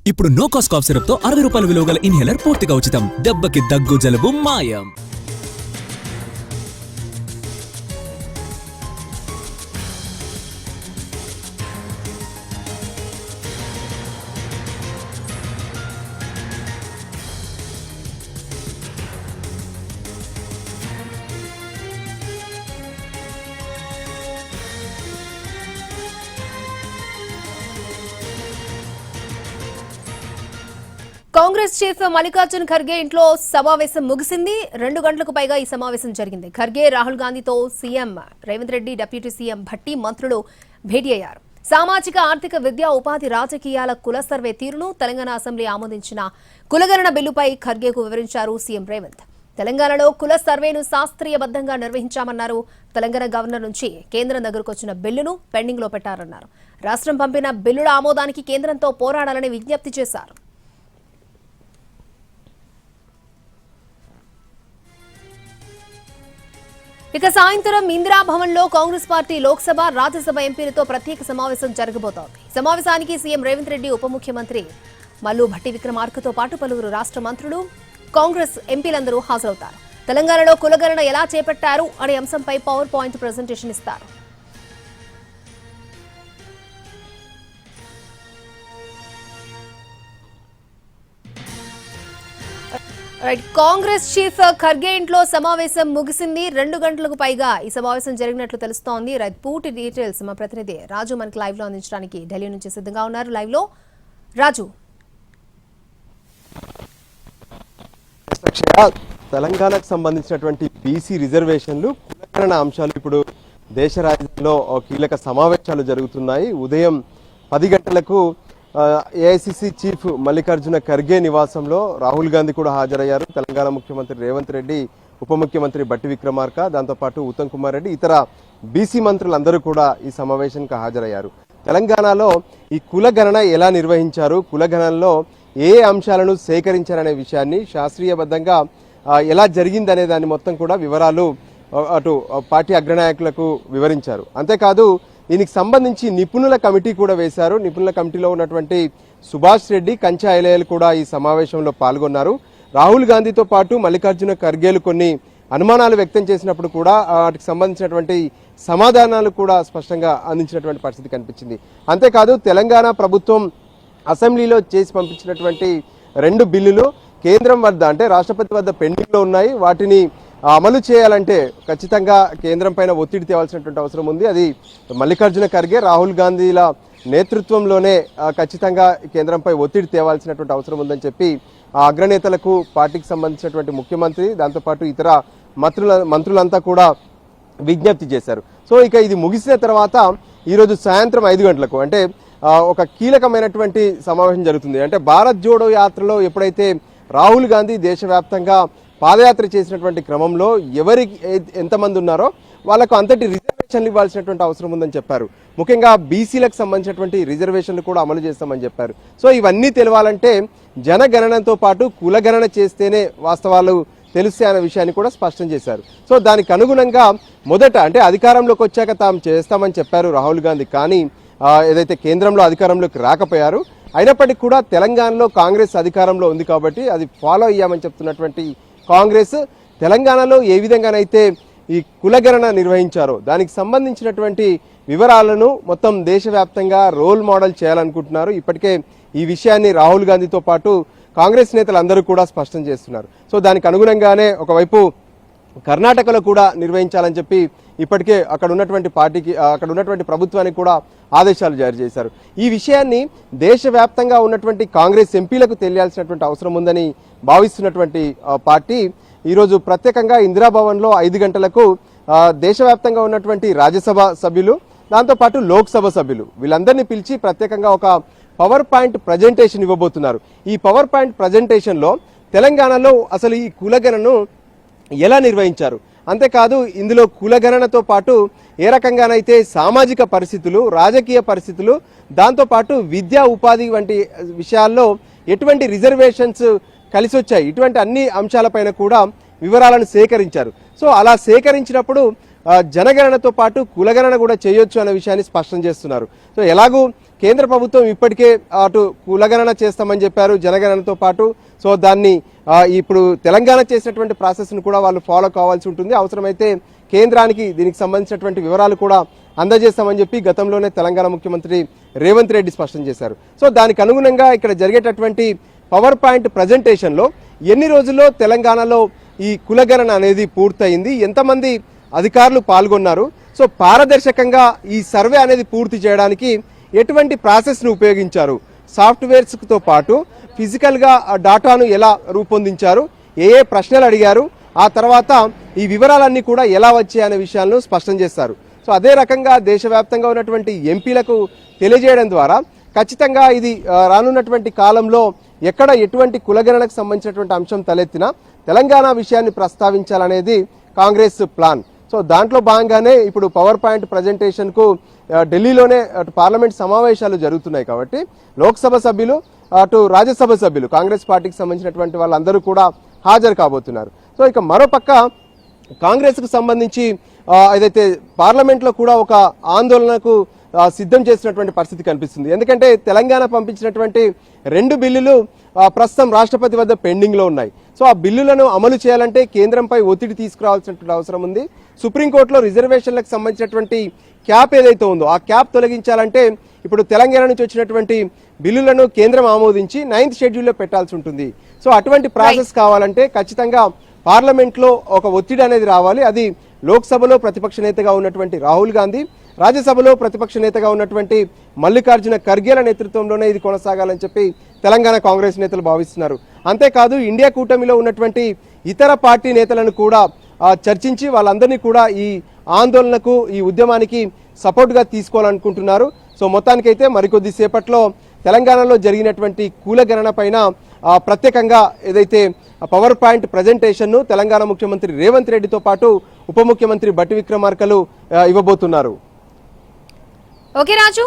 ఇప్పుడు no cost cough syrup తో 60 రూపాయల విలువ గల ఇన్హేలర్ పూర్తిగా ఉచితం. దెబ్బకి దగ్గు జలుబు మాయం. కాంగ్రెస్ చీఫ్ మల్లికార్జున్ ఖర్గే ఇంట్లో సమావేశం ముగిసింది. 2 గంటలకు పైగా ఈ సమావేశం జరిగింది. ఖర్గే రాహుల్ గాంధీతో CM Revanth Reddy, deputy CM Bhatti, మంత్రులు భేటీ అయ్యారు. సామాజిక, ఆర్థిక, విద్యా, ఉపాధి, రాజకీయాల కుల సర్వే తీరును తెలంగాణ అసెంబ్లీ ఆమోదించిన కులగణన బిల్లుపై ఖర్గేకు వివరించారు సీఎం రేవంత్. తెలంగాణలో కుల సర్వేను శాస్త్రీయబద్ధంగా నిర్వహించామన్నారు. తెలంగాణ గవర్నర్ నుంచి కేంద్రం దగ్గరకు వచ్చిన బిల్లును పెండింగ్ లో పెట్టారన్నారు. రాష్ట్రం పంపిన బిల్లుల ఆమోదానికి కేంద్రంతో పోరాడాలని విజ్ఞప్తి చేశారు. ఇక సాయంత్రం ఇందిరాభవన్ లో కాంగ్రెస్ పార్టీ లోక్సభ, రాజ్యసభ ఎంపీలతో ప్రత్యేక సమావేశం జరగబోతోంది. సమావేశానికి సీఎం రేవంత్ రెడ్డి, ఉప ముఖ్యమంత్రి మల్లు భట్టి విక్రమార్కతో పాటు పలువురు రాష్ట్ర మంత్రులు, కాంగ్రెస్ ఎంపీలందరూ హాజరవుతారు. తెలంగాణలో కులగణన ఎలా చేపట్టారు అనే అంశంపై పవర్ పాయింట్ ప్రెజెంటేషన్ ఇస్తారు. కాంగ్రెస్ చీఫ్ ఖర్గే ఇంట్లో సమావేశం ముగిసింది. 2 గంటలకు పైగా ఈ సమావేశం జరిగినట్లు తెలుస్తోంది. పూర్తి డీటెయిల్స్ మా ప్రతినిధి రాజు మనకి లైవ్ లో అందించడానికి ఢిల్లీ నుంచి సిద్ధంగా ఉన్నారు. లైవ్ లో రాజు. తెలంగాణకు సంబంధించినటువంటి బీసీ రిజర్వేషన్లు, కులగణన అంశాలు ఇప్పుడు దేశ రాజధానిలో కీలక సమావేశాలు జరుగుతున్నాయి. ఉదయం 10 గంటలకు ఏఐసిసి చీఫ్ మల్లికార్జున ఖర్గే నివాసంలో రాహుల్ గాంధీ కూడా హాజరయ్యారు. తెలంగాణ ముఖ్యమంత్రి రేవంత్ రెడ్డి, ఉప ముఖ్యమంత్రి భట్టి విక్రమార్క, దాంతోపాటు ఉత్తమ్ కుమార్ రెడ్డి, ఇతర బీసీ మంత్రులందరూ కూడా ఈ సమావేశానికి హాజరయ్యారు. తెలంగాణలో ఈ కులగణన ఎలా నిర్వహించారు, కులగణనలో ఏ అంశాలను సేకరించారనే విషయాన్ని శాస్త్రీయబద్ధంగా ఎలా జరిగిందనే దాన్ని మొత్తం కూడా వివరాలు అటు పార్టీ అగ్రనాయకులకు వివరించారు. అంతేకాదు దీనికి సంబంధించి నిపుణుల కమిటీ కూడా వేశారు. నిపుణుల కమిటీలో ఉన్నటువంటి సుభాష్ రెడ్డి, కంచా ఐలయ్యలు కూడా ఈ సమావేశంలో పాల్గొన్నారు. రాహుల్ గాంధీతో పాటు మల్లికార్జున ఖర్గేలు కొన్ని అనుమానాలు వ్యక్తం చేసినప్పుడు కూడా వాటికి సంబంధించినటువంటి సమాధానాలు కూడా స్పష్టంగా అందించినటువంటి పరిస్థితి కనిపించింది. అంతేకాదు తెలంగాణ ప్రభుత్వం అసెంబ్లీలో చేసి పంపించినటువంటి 2 బిల్లులు కేంద్రం వద్ద, అంటే రాష్ట్రపతి వద్ద పెండింగ్ లో ఉన్నాయి. వాటిని అమలు చేయాలంటే ఖచ్చితంగా కేంద్రం పైన ఒత్తిడి తేవాల్సినటువంటి అవసరం ఉంది. అది మల్లికార్జున ఖర్గే, రాహుల్ గాంధీల నేతృత్వంలోనే ఖచ్చితంగా కేంద్రంపై ఒత్తిడి తేవాల్సినటువంటి అవసరం ఉందని చెప్పి ఆ అగ్రనేతలకు, పార్టీకి సంబంధించినటువంటి ముఖ్యమంత్రి, దాంతోపాటు ఇతర మంత్రులంతా కూడా విజ్ఞప్తి చేశారు. సో ఇక ఇది ముగిసిన తర్వాత ఈరోజు సాయంత్రం 5 గంటలకు అంటే ఒక కీలకమైనటువంటి సమావేశం జరుగుతుంది. అంటే భారత్ జోడో యాత్రలో ఎప్పుడైతే రాహుల్ గాంధీ దేశవ్యాప్తంగా పాదయాత్ర చేసినటువంటి క్రమంలో ఎవరికి ఎంతమంది ఉన్నారో వాళ్ళకు అంతటి రిజర్వేషన్లు ఇవ్వాల్సినటువంటి అవసరం ఉందని చెప్పారు. ముఖ్యంగా బీసీలకు సంబంధించినటువంటి రిజర్వేషన్లు కూడా అమలు చేస్తామని చెప్పారు. సో ఇవన్నీ తెలవాలంటే జనగణనతో పాటు కులగణన చేస్తేనే వాస్తవాలు తెలుస్తాయి అనే విషయాన్ని కూడా స్పష్టం చేశారు. సో దానికి అనుగుణంగా మొదట అంటే అధికారంలోకి వచ్చాక తాము చేస్తామని చెప్పారు రాహుల్ గాంధీ. కానీ ఏదైతే కేంద్రంలో అధికారంలోకి రాకపోయారు, అయినప్పటికీ కూడా తెలంగాణలో కాంగ్రెస్ అధికారంలో ఉంది కాబట్టి అది ఫాలో అయ్యామని చెప్తున్నటువంటి కాంగ్రెస్ తెలంగాణలో ఏ విధంగానైతే ఈ కులగణన నిర్వహించారో దానికి సంబంధించినటువంటి వివరాలను మొత్తం దేశవ్యాప్తంగా రోల్ మోడల్ చేయాలనుకుంటున్నారు. ఇప్పటికే ఈ విషయాన్ని రాహుల్ గాంధీతో పాటు కాంగ్రెస్ నేతలందరూ కూడా స్పష్టం చేస్తున్నారు. సో దానికి అనుగుణంగానే ఒకవైపు కర్ణాటకలో కూడా నిర్వహించాలని చెప్పి ఇప్పటికే అక్కడ ఉన్నటువంటి ప్రభుత్వానికి కూడా ఆదేశాలు జారీ చేశారు. ఈ విషయాన్ని దేశవ్యాప్తంగా ఉన్నటువంటి కాంగ్రెస్ ఎంపీలకు తెలియాల్సినటువంటి అవసరం ఉందని భావిస్తున్నటువంటి పార్టీ ఈరోజు ప్రత్యేకంగా ఇందిరాభవన్లో 5 గంటలకు దేశవ్యాప్తంగా ఉన్నటువంటి రాజ్యసభ సభ్యులు, దాంతోపాటు లోక్సభ సభ్యులు వీళ్ళందరినీ పిలిచి ప్రత్యేకంగా ఒక పవర్ పాయింట్ ప్రజెంటేషన్ ఇవ్వబోతున్నారు. ఈ పవర్ పాయింట్ ప్రజెంటేషన్లో తెలంగాణలో అసలు ఈ కులగణను ఎలా నిర్వహించారు, అంతేకాదు ఇందులో కులగణనతో పాటు ఏ రకంగానైతే సామాజిక పరిస్థితులు, రాజకీయ పరిస్థితులు, దాంతోపాటు విద్యా, ఉపాధి వంటి విషయాల్లో ఎటువంటి రిజర్వేషన్స్ కలిసి వచ్చాయి, ఇటువంటి అన్ని అంశాలపైన కూడా వివరాలను సేకరించారు. సో అలా సేకరించినప్పుడు జనగణనతో పాటు కులగణన కూడా చేయొచ్చు అనే విషయాన్ని స్పష్టం చేస్తున్నారు. సో ఎలాగూ కేంద్ర ప్రభుత్వం ఇప్పటికే అటు కులగణన చేస్తామని చెప్పారు జనగణనతో పాటు. సో దాన్ని ఇప్పుడు తెలంగాణ చేసినటువంటి ప్రాసెస్ను కూడా వాళ్ళు ఫాలో కావాల్సి ఉంటుంది. అవసరమైతే కేంద్రానికి దీనికి సంబంధించినటువంటి వివరాలు కూడా అందజేస్తామని చెప్పి గతంలోనే తెలంగాణ ముఖ్యమంత్రి రేవంత్ రెడ్డి స్పష్టం చేశారు. సో దానికి అనుగుణంగా ఇక్కడ జరిగేటటువంటి పవర్ పాయింట్ ప్రజెంటేషన్లో ఎన్ని రోజుల్లో తెలంగాణలో ఈ కులగణన అనేది పూర్తయింది, ఎంతమంది అధికారులు పాల్గొన్నారు, సో పారదర్శకంగా ఈ సర్వే అనేది పూర్తి చేయడానికి ఎటువంటి ప్రాసెస్ను ఉపయోగించారు, సాఫ్ట్వేర్స్తో పాటు ఫిజికల్గా డాటాను ఎలా రూపొందించారు, ఏ ప్రశ్నలు అడిగారు, ఆ తర్వాత ఈ వివరాలన్నీ కూడా ఎలా వచ్చాయి అనే విషయాలను స్పష్టం చేస్తారు. సో అదే రకంగా దేశవ్యాప్తంగా ఉన్నటువంటి ఎంపీలకు తెలియజేయడం ద్వారా ఖచ్చితంగా ఇది రానున్నటువంటి కాలంలో ఎక్కడ ఎటువంటి కులగణనకు సంబంధించినటువంటి అంశం తలెత్తినా తెలంగాణ విషయాన్ని ప్రస్తావించాలనేది కాంగ్రెస్ ప్లాన్. సో దాంట్లో భాగంగానే ఇప్పుడు పవర్ పాయింట్ ప్రజెంటేషన్కు ఢిల్లీలోనే అటు పార్లమెంట్ సమావేశాలు జరుగుతున్నాయి కాబట్టి లోక్సభ సభ్యులు అటు రాజ్యసభ సభ్యులు కాంగ్రెస్ పార్టీకి సంబంధించినటువంటి వాళ్ళందరూ కూడా హాజరు కాబోతున్నారు. సో ఇక మరోపక్క కాంగ్రెస్కు సంబంధించి ఏదైతే పార్లమెంట్లో కూడా ఒక ఆందోళనకు సిద్ధం చేసినటువంటి పరిస్థితి కనిపిస్తుంది. ఎందుకంటే తెలంగాణ పంపించినటువంటి 2 బిల్లులు ప్రస్తుతం రాష్ట్రపతి వద్ద పెండింగ్లో ఉన్నాయి. సో ఆ బిల్లులను అమలు చేయాలంటే కేంద్రంపై ఒత్తిడి తీసుకురావాల్సినటువంటి అవసరం ఉంది. సుప్రీంకోర్టులో రిజర్వేషన్లకు సంబంధించినటువంటి క్యాప్ ఏదైతే ఉందో ఆ క్యాప్ తొలగించాలంటే ఇప్పుడు తెలంగాణ నుంచి వచ్చినటువంటి బిల్లులను కేంద్రం ఆమోదించి 9th షెడ్యూల్లో పెట్టాల్సి ఉంటుంది. సో అటువంటి ప్రాసెస్ కావాలంటే ఖచ్చితంగా పార్లమెంట్లో ఒక ఒత్తిడి అనేది రావాలి. అది లోక్సభలో ప్రతిపక్ష నేతగా ఉన్నటువంటి రాహుల్ గాంధీ, రాజ్యసభలో ప్రతిపక్ష నేతగా ఉన్నటువంటి మల్లికార్జున ఖర్గేల నేతృత్వంలోనే ఇది కొనసాగాలని చెప్పి తెలంగాణ కాంగ్రెస్ నేతలు భావిస్తున్నారు. అంతేకాదు ఇండియా కూటమిలో ఉన్నటువంటి ఇతర పార్టీ నేతలను కూడా చర్చించి వాళ్ళందరినీ కూడా ఈ ఆందోళనకు ఈ ఉద్యమానికి సపోర్ట్గా తీసుకోవాలనుకుంటున్నారు. సో మొత్తానికైతే మరికొద్ది సేపట్లో తెలంగాణలో జరిగినటువంటి కులగణన పైన ప్రత్యేకంగా ఏదైతే పవర్ పాయింట్ ప్రజెంటేషన్ను తెలంగాణ ముఖ్యమంత్రి రేవంత్ రెడ్డితో పాటు ఉప ముఖ్యమంత్రి బట్టి విక్రమార్కలు ఇవ్వబోతున్నారు. ఓకే రాజు.